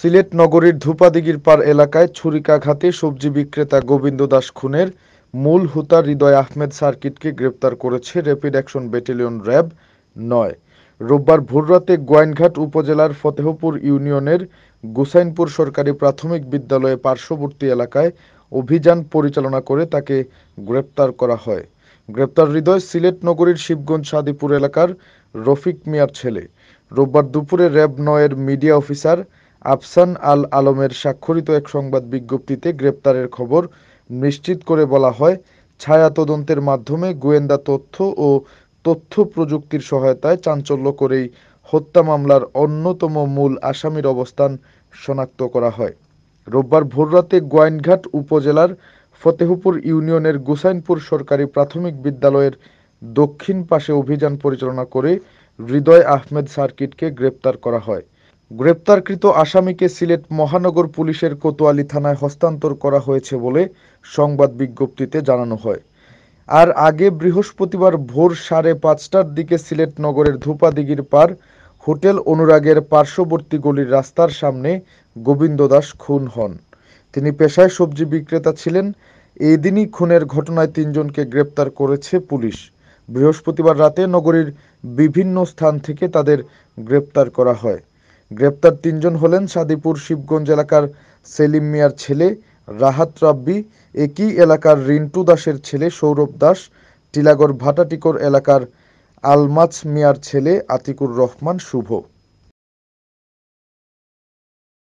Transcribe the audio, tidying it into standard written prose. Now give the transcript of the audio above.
সিলেট নগরীর ধূপাদিঘির পাড় এলাকায় ছুরিকাঘাতে সবজি বিক্রেতা গোবিন্দ দাস খুনের মূল হোতা হৃদয় আহমেদ সার্কিটকে গ্রেপ্তার করেছে র্যাপিড অ্যাকশন ব্যাটালিয়ন র্যাব ৯। রোববার ভোররাতে গোয়াইনঘাট উপজেলার ফতেহপুর ইউনিয়নের গুসাইনপুর সরকারি প্রাথমিক বিদ্যালয়ে পার্শ্ববর্তী এলাকায় অভিযান পরিচালনা করে তাকে গ্রেপ্তার করা হয়। গ্রেপ্তার হৃদয় সিলেট নগরীর শিবগঞ্জ সাদিপুর এলাকার রফিক মিয়ার ছেলে। রোববার দুপুরে র্যাব ৯-এর মিডিয়া অফিসার আফসান আল আলমের স্বাক্ষরিত এক সংবাদ বিজ্ঞপ্তিতে গ্রেপ্তারের খবর নিশ্চিত করে বলা হয়, ছায়া তদন্তের মাধ্যমে গোয়েন্দা তথ্য ও তথ্য প্রযুক্তির সহায়তায় চাঞ্চল্য করেই হত্যা মামলার অন্যতম মূল আসামির অবস্থান শনাক্ত করা হয়। রোববার ভোররাতে গোয়াইনঘাট উপজেলার ফতেহপুর ইউনিয়নের গুসাইনপুর সরকারি প্রাথমিক বিদ্যালয়ের দক্ষিণ পাশে অভিযান পরিচালনা করে হৃদয় আহমেদ সার্কিটকে গ্রেপ্তার করা হয়। গ্রেপ্তারকৃত আসামিকে সিলেট মহানগর পুলিশের কোতোয়ালি থানায় হস্তান্তর করা হয়েছে বলে সংবাদ বিজ্ঞপ্তিতে জানানো হয়। আর আগে বৃহস্পতিবার ভোর ৫:৩০টার দিকে সিলেট নগরের ধূপাদিঘির পাড় হোটেল অনুরাগের পার্শ্ববর্তী গলির রাস্তার সামনে গোবিন্দ দাস খুন হন। তিনি পেশায় সবজি বিক্রেতা ছিলেন। এই দিনই খুনের ঘটনায় ৩ জনকে গ্রেপ্তার করেছে পুলিশ। বৃহস্পতিবার রাতে নগরীর বিভিন্ন স্থান থেকে তাদের গ্রেপ্তার করা হয়। গ্রেপ্তার ৩ জন হলেন সাদিপুর শিবগঞ্জ এলাকার সেলিম মিয়ার ছেলে রাহাত রাব্বি, একই এলাকার রিন্টু দাসের ছেলে সৌরভ দাস, টিলাগড় ভাটাটিকর এলাকার আলমাজ মিয়ার ছেলে আতিকুর রহমান শুভ।